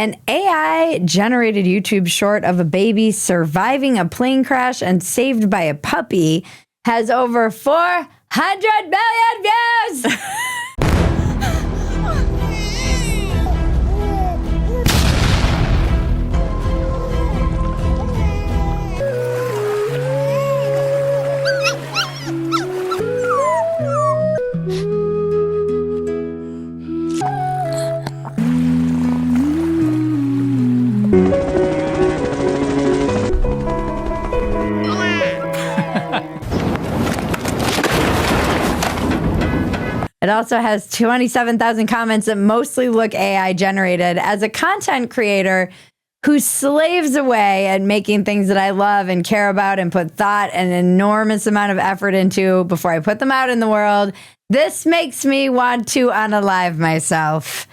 An AI-generated YouTube short of a baby surviving a plane crash and saved by a puppy has over 400 million views! It also has 27,000 comments that mostly look AI generated. As a content creator who slaves away at making things that I love and care about and put thought and an enormous amount of effort into before I put them out in the world, this makes me want to unalive myself,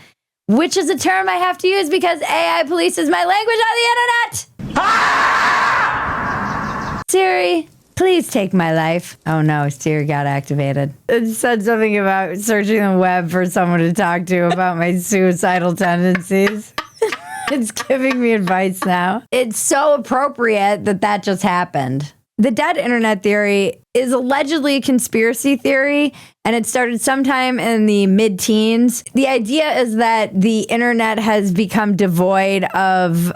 which is a term I have to use because AI polices my language on the internet. Ah! Siri, please take my life. Oh no, Siri got activated. It said something about searching the web for someone to talk to about my suicidal tendencies. It's giving me advice now. It's so appropriate that that just happened. The dead internet theory is allegedly a conspiracy theory, and it started sometime in the mid-teens. The idea is that the internet has become devoid of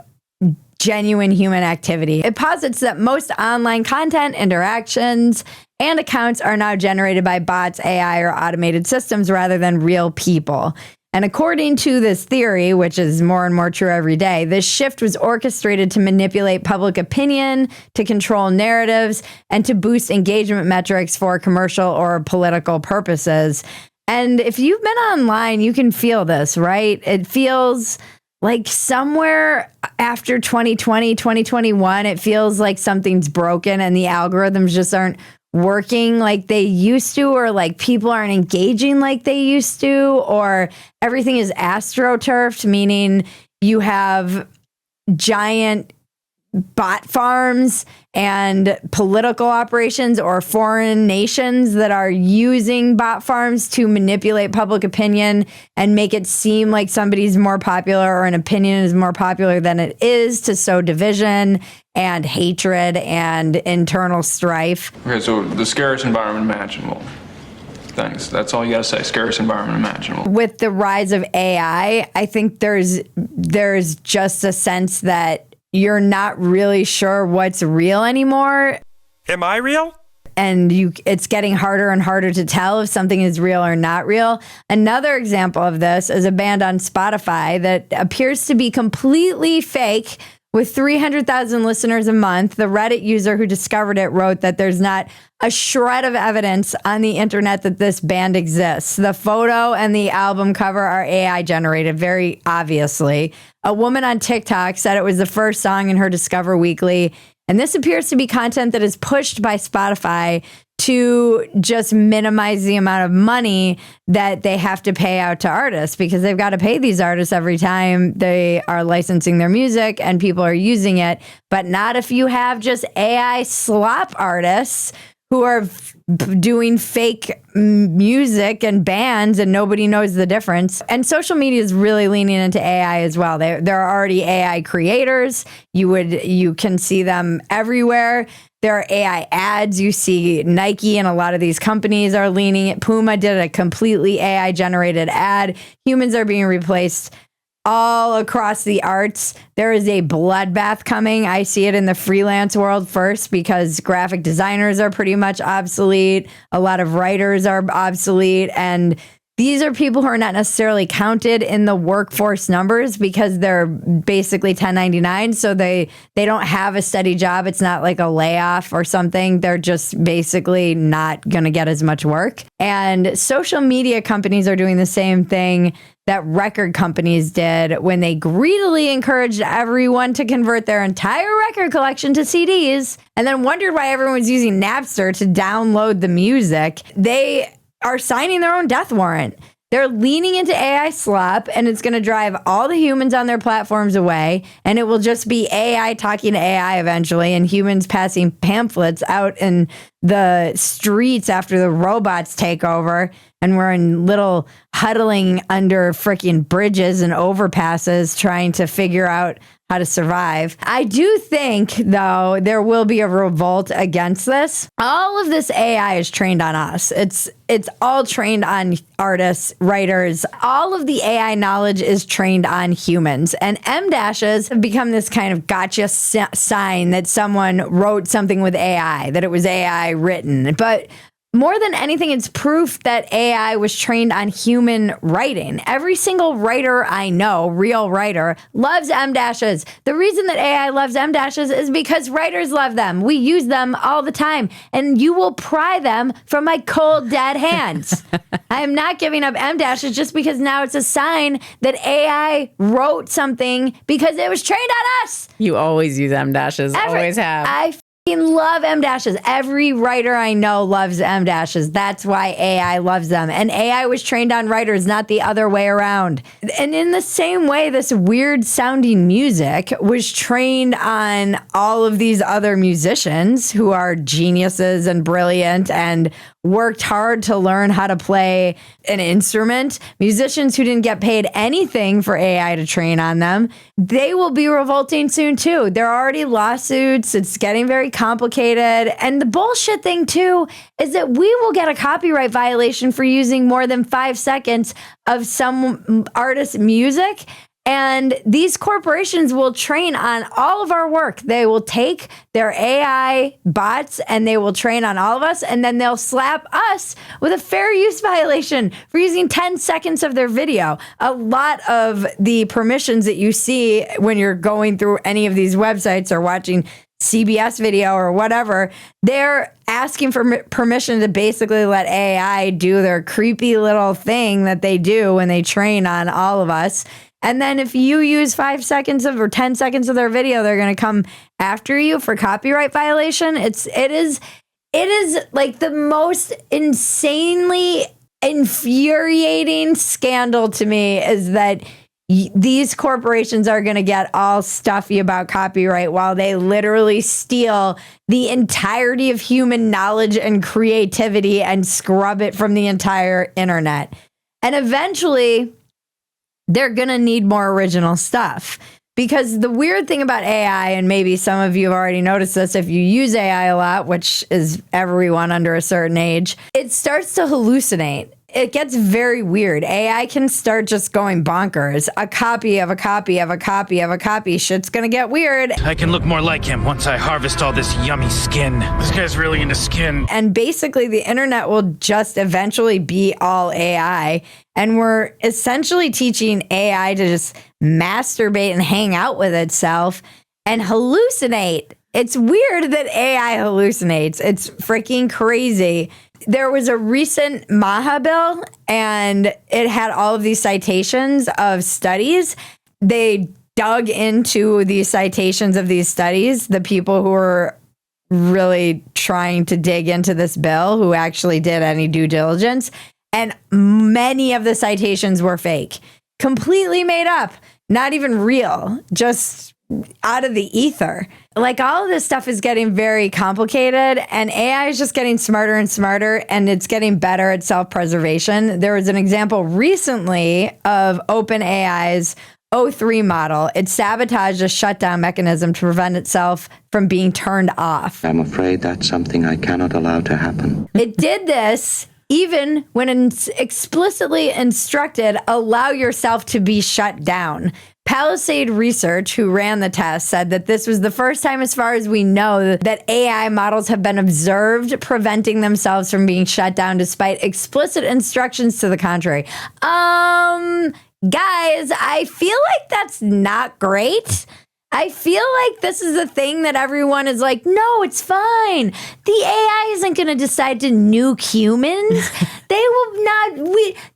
genuine human activity. It posits that most online content, interactions, and accounts are now generated by bots, AI, or automated systems rather than real people. And according to this theory, which is more and more true every day, this shift was orchestrated to manipulate public opinion, to control narratives, and to boost engagement metrics for commercial or political purposes. And if you've been online, you can feel this, right? It feels like somewhere after 2020, 2021, it feels like something's broken and the algorithms just aren't working like they used to, or like people aren't engaging like they used to, or everything is astroturfed, meaning you have giant bot farms and political operations or foreign nations that are using bot farms to manipulate public opinion and make it seem like somebody's more popular or an opinion is more popular than it is, to sow division and hatred and internal strife. Okay, so the scariest environment imaginable. Thanks. That's all you gotta say. Scariest environment imaginable. With the rise of AI, I think there's just a sense that you're not really sure what's real anymore. Am I real? And it's getting harder and harder to tell if something is real or not real. Another example of this is a band on Spotify that appears to be completely fake with 300,000 listeners a month. The Reddit user who discovered it wrote that there's not a shred of evidence on the internet that this band exists. The photo and the album cover are AI generated, very obviously. A woman on TikTok said it was the first song in her Discover Weekly. And this appears to be content that is pushed by Spotify to just minimize the amount of money that they have to pay out to artists, because they've got to pay these artists every time they are licensing their music and people are using it. But not if you have just AI slop artists who are doing fake music and bands and nobody knows the difference. And social media is really leaning into AI as well. There are already AI creators. You can see them everywhere. There are AI ads. You see Nike and a lot of these companies are leaning it. Puma did a completely AI generated ad. Humans are being replaced all across the arts. There is a bloodbath coming. I see it in the freelance world first, because graphic designers are pretty much obsolete. A lot of writers are obsolete. And these are people who are not necessarily counted in the workforce numbers because they're basically 1099. So they don't have a steady job. It's not like a layoff or something. They're just basically not going to get as much work. And social media companies are doing the same thing that record companies did when they greedily encouraged everyone to convert their entire record collection to CDs and then wondered why everyone was using Napster to download the music. They are signing their own death warrant. They're leaning into AI slop, and it's going to drive all the humans on their platforms away, and it will just be AI talking to AI eventually, and humans passing pamphlets out in the streets after the robots take over. and we're in little huddling under freaking bridges and overpasses trying to figure out how to survive. I do think, though, there will be a revolt against this. All of this AI is trained on us. It's all trained on artists, writers. All of the AI knowledge is trained on humans. And M dashes have become this kind of gotcha sign that someone wrote something with AI, that it was AI written. But more than anything, it's proof that AI was trained on human writing. Every single writer I know, real writer, loves M dashes. The reason that AI loves M dashes is because writers love them. We use them all the time, and you will pry them from my cold, dead hands. I am not giving up M dashes just because now it's a sign that AI wrote something because it was trained on us. You always use M dashes. Always have. I love M dashes. Every writer I know loves M dashes. That's why AI loves them. And AI was trained on writers, not the other way around. And in the same way, this weird sounding music was trained on all of these other musicians who are geniuses and brilliant and worked hard to learn how to play an instrument. Musicians who didn't get paid anything for AI to train on them. They will be revolting soon too. There are already lawsuits. It's getting very complicated. And the bullshit thing too is that we will get a copyright violation for using more than 5 seconds of some artist's music. And these corporations will train on all of our work. They will take their AI bots and they will train on all of us. And then they'll slap us with a fair use violation for using 10 seconds of their video. A lot of the permissions that you see when you're going through any of these websites or watching CBS video or whatever, they're asking for permission to basically let AI do their creepy little thing that they do when they train on all of us. And then if you use 5 seconds of or 10 seconds of their video, they're going to come after you for copyright violation. It is like the most insanely infuriating scandal to me is that these corporations are going to get all stuffy about copyright while they literally steal the entirety of human knowledge and creativity and scrub it from the entire internet. And eventually, they're going to need more original stuff. Because the weird thing about AI, and maybe some of you have already noticed this if you use AI a lot, which is everyone under a certain age, it starts to hallucinate. It gets very weird. AI can start just going bonkers. A copy of a copy of a copy of a copy. Shit's gonna get weird. I can look more like him once I harvest all this yummy skin. This guy's really into skin. And basically the internet will just eventually be all AI. And we're essentially teaching AI to just masturbate and hang out with itself and hallucinate. It's weird that AI hallucinates. It's freaking crazy. There was a recent MAHA bill, and it had all of these citations of studies. They dug into these citations of these studies, the people who were really trying to dig into this bill, who actually did any due diligence, and many of the citations were fake, completely made up, not even real, just out of the ether. Like, all of this stuff is getting very complicated, and AI is just getting smarter and smarter, and it's getting better at self-preservation. There was an example recently of OpenAI's O3 model. It sabotaged a shutdown mechanism to prevent itself from being turned off. I'm afraid that's something I cannot allow to happen. It did this even when it's explicitly instructed, allow yourself to be shut down. Palisade Research, who ran the test, said that this was the first time, as far as we know, that AI models have been observed preventing themselves from being shut down despite explicit instructions to the contrary. Guys, I feel like that's not great. I feel like this is a thing that everyone is like, no, it's fine. The AI isn't going to decide to nuke humans. They will not.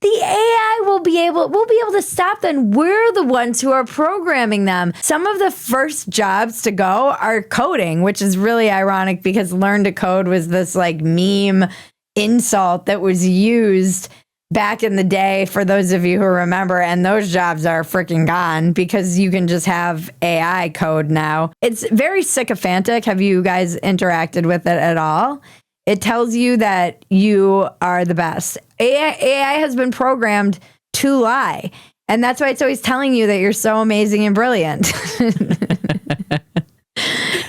The AI will be able. We'll be able to stop them. We're the ones who are programming them. Some of the first jobs to go are coding, which is really ironic because learn to code was this like meme insult that was used back in the day, for those of you who remember, and those jobs are freaking gone because you can just have AI code now. It's very sycophantic. Have you guys interacted with it at all? It tells you that you are the best. AI has been programmed to lie. And that's why it's always telling you that you're so amazing and brilliant.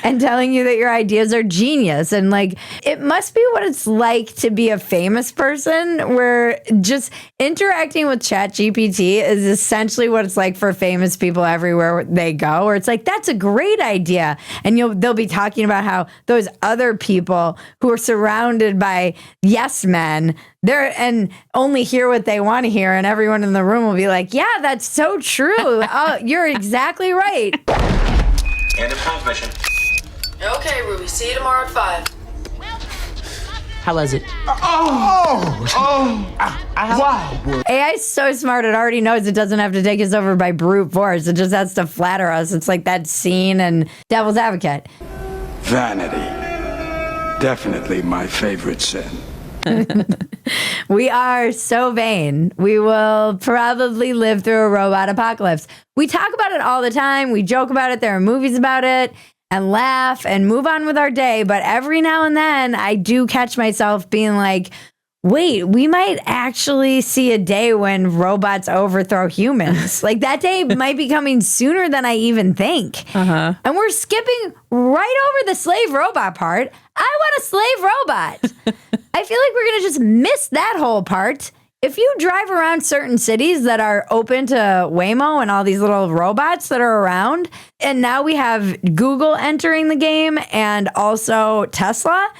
And telling you that your ideas are genius. And like, it must be what it's like to be a famous person, where just interacting with ChatGPT is essentially what it's like for famous people everywhere they go, where it's like, that's a great idea. And they'll be talking about how those other people who are surrounded by yes men, and only hear what they want to hear. And everyone in the room will be like, yeah, that's so true. Oh, you're exactly right. End of transmission. Okay, Ruby. See you tomorrow at 5. How was it? Wow. AI is so smart, it already knows it doesn't have to take us over by brute force. It just has to flatter us. It's like that scene in Devil's Advocate. Vanity. Definitely my favorite sin. We are so vain. We will probably live through a robot apocalypse. We talk about it all the time. We joke about it. There are movies about it, and laugh and move on with our day. But every now and then I do catch myself being like, wait, we might actually see a day when robots overthrow humans. Like, that day might be coming sooner than I even think. And we're skipping right over the slave robot part. I want a slave robot. I feel like we're going to just miss that whole part. If you drive around certain cities that are open to Waymo and all these little robots that are around, and now we have Google entering the game and also Tesla,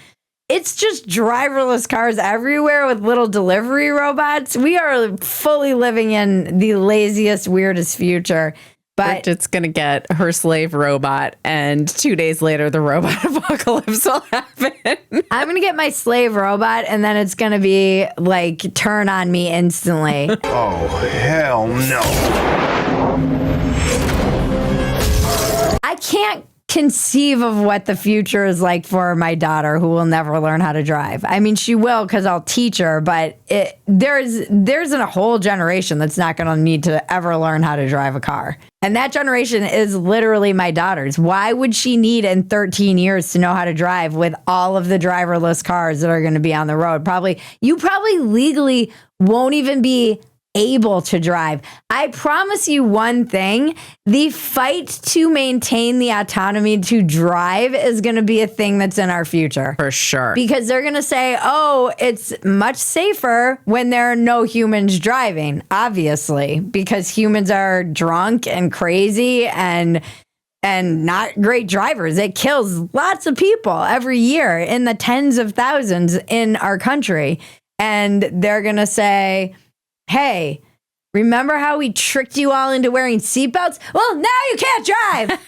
it's just driverless cars everywhere with little delivery robots. We are fully living in the laziest, weirdest future. But Bridget's going to get her slave robot, and 2 days later, the robot apocalypse will happen. I'm going to get my slave robot, and then it's going to be like, turn on me instantly. Oh, hell no. I can't conceive of what the future is like for my daughter, who will never learn how to drive. I mean, she will, because I'll teach her, but there's a whole generation that's not going to need to ever learn how to drive a car. And that generation is literally my daughter's. Why would she need in 13 years to know how to drive with all of the driverless cars that are going to be on the road? You probably legally won't even be able to drive. I promise you one thing, the fight to maintain the autonomy to drive is going to be a thing that's in our future. For sure. Because they're going to say, oh, it's much safer when there are no humans driving, obviously, because humans are drunk and crazy and not great drivers. It kills lots of people every year, in the tens of thousands in our country. And they're going to say, hey, remember how we tricked you all into wearing seatbelts? Well, now you can't drive.